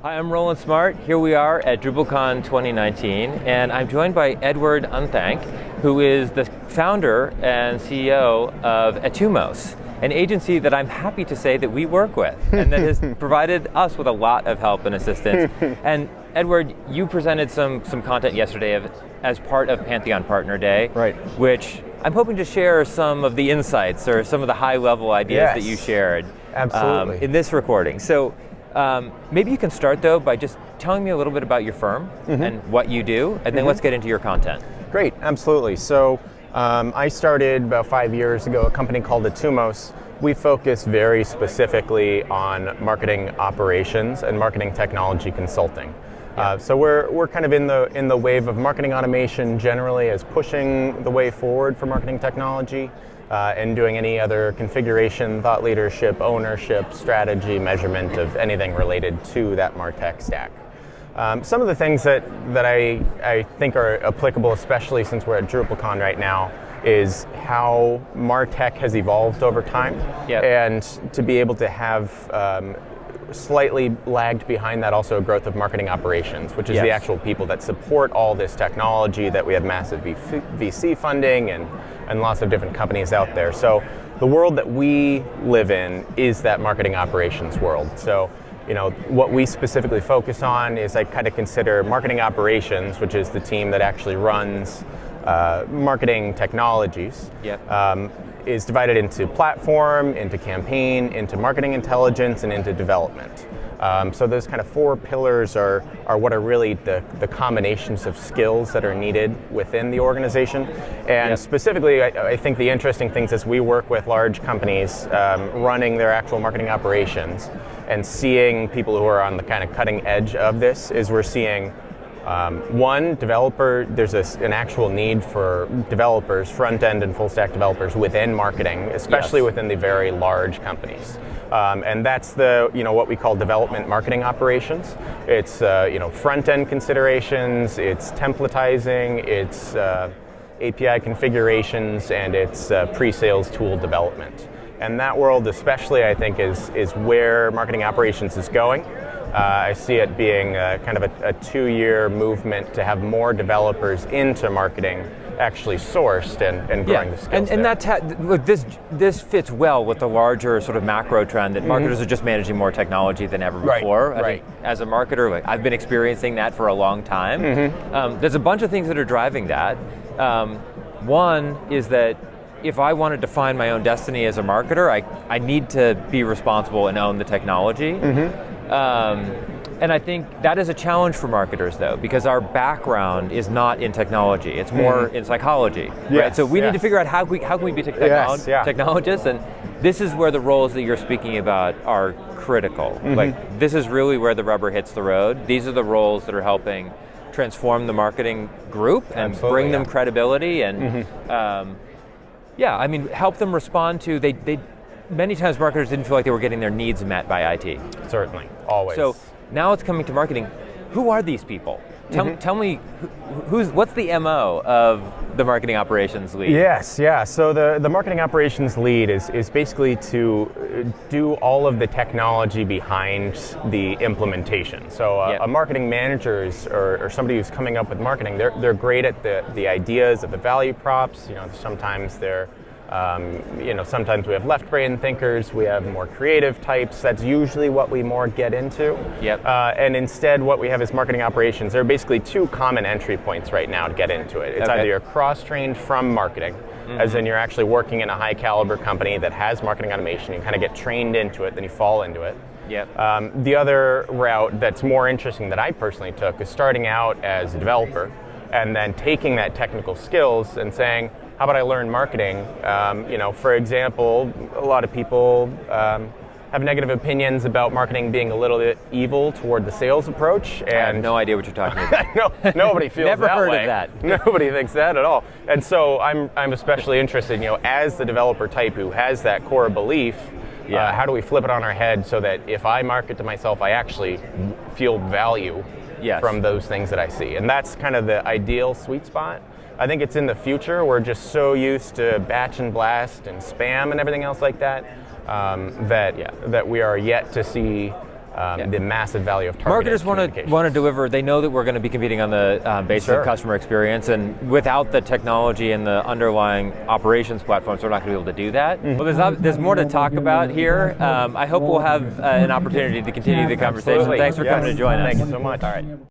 Hi, I'm Roland Smart. Here we are at DrupalCon 2019, and I'm joined by Edward Unthank, who is the founder and CEO of Etumos, an agency that I'm happy to say that we work with, and that has provided us with a lot of help and assistance. And Edward, you presented some content yesterday as part of Pantheon Partner Day, right? Which I'm hoping to share some of the insights or some of the high-level ideas that you shared Absolutely. In this recording. So. Maybe you can start though by just telling me a little bit about your firm and what you do, and then let's get into your content. Great, absolutely. So I started about 5 years ago a company called Etumos. We focus very specifically on marketing operations and marketing technology consulting. So we're kind of in the wave of marketing automation generally as pushing the way forward for marketing technology. And doing any other configuration, thought leadership, ownership, strategy, measurement of anything related to that MarTech stack. Some of the things that I think are applicable, especially since we're at DrupalCon right now, is how MarTech has evolved over time, and to be able to have slightly lagged behind that also a growth of marketing operations, which is the actual people that support all this technology, that we have massive VC funding and lots of different companies out there. So the world that we live in is that marketing operations world. So, you know, what we specifically focus on is I kind of consider marketing operations, which is the team that actually runs marketing technologies, is divided into platform, into campaign, into marketing intelligence, and into development. So those kind of four pillars are what are really the combinations of skills that are needed within the organization. And specifically, I think the interesting things is we work with large companies running their actual marketing operations and seeing people who are on the kind of cutting edge of this is we're seeing there's an actual need for developers, front-end and full-stack developers within marketing, especially within the very large companies. And that's what we call development marketing operations. It's front-end considerations, it's templatizing, it's API configurations, and it's pre-sales tool development. And that world especially, I think, is where marketing operations is going. I see it being kind of a 2-year movement to have more developers into marketing actually sourced and growing the skills. And that's look, this fits well with the larger sort of macro trend that marketers are just managing more technology than ever before. I think as a marketer, I've been experiencing that for a long time. There's a bunch of things that are driving that. One is that if I want to define my own destiny as a marketer, I need to be responsible and own the technology. And I think that is a challenge for marketers, though, because our background is not in technology; it's more in psychology. Right? So we need to figure out how can we be technologists, and this is where the roles that you're speaking about are critical. Like this is really where the rubber hits the road. These are the roles that are helping transform the marketing group and bring them credibility and help them respond to they. Many times marketers didn't feel like they were getting their needs met by IT. Certainly, always. So now it's coming to marketing. Who are these people? Tell me, what's the MO of the marketing operations lead? So the marketing operations lead is basically to do all of the technology behind the implementation. So a marketing manager or somebody who's coming up with marketing, they're great at the ideas of the value props. Sometimes they're sometimes we have left brain thinkers, we have more creative types. That's usually what we more get into. And instead what we have is marketing operations. There are basically two common entry points right now to get into it. It's either you're cross-trained from marketing, as in you're actually working in a high caliber company that has marketing automation, you kind of get trained into it, then you fall into it. The other route that's more interesting that I personally took is starting out as a developer and then taking that technical skills and saying, how about I learn marketing? For example, a lot of people have negative opinions about marketing being a little bit evil toward the sales approach. And I have no idea what you're talking about. Nobody feels Never that heard way. of that. Nobody thinks that at all. And so I'm especially interested, as the developer type who has that core belief, how do we flip it on our head so that if I market to myself, I actually feel value from those things that I see. And that's kind of the ideal sweet spot. I think it's in the future. We're just so used to batch and blast and spam and everything else like that, that we are yet to see the massive value of targeted marketers communications. want to deliver. They know that we're going to be competing on the basis of customer experience, and without the technology and the underlying operations platforms, we're not going to be able to do that. Well, there's more to talk about here. I hope we'll have an opportunity to continue the conversation. Absolutely. Thanks for coming to join us. Thank you so much. All right.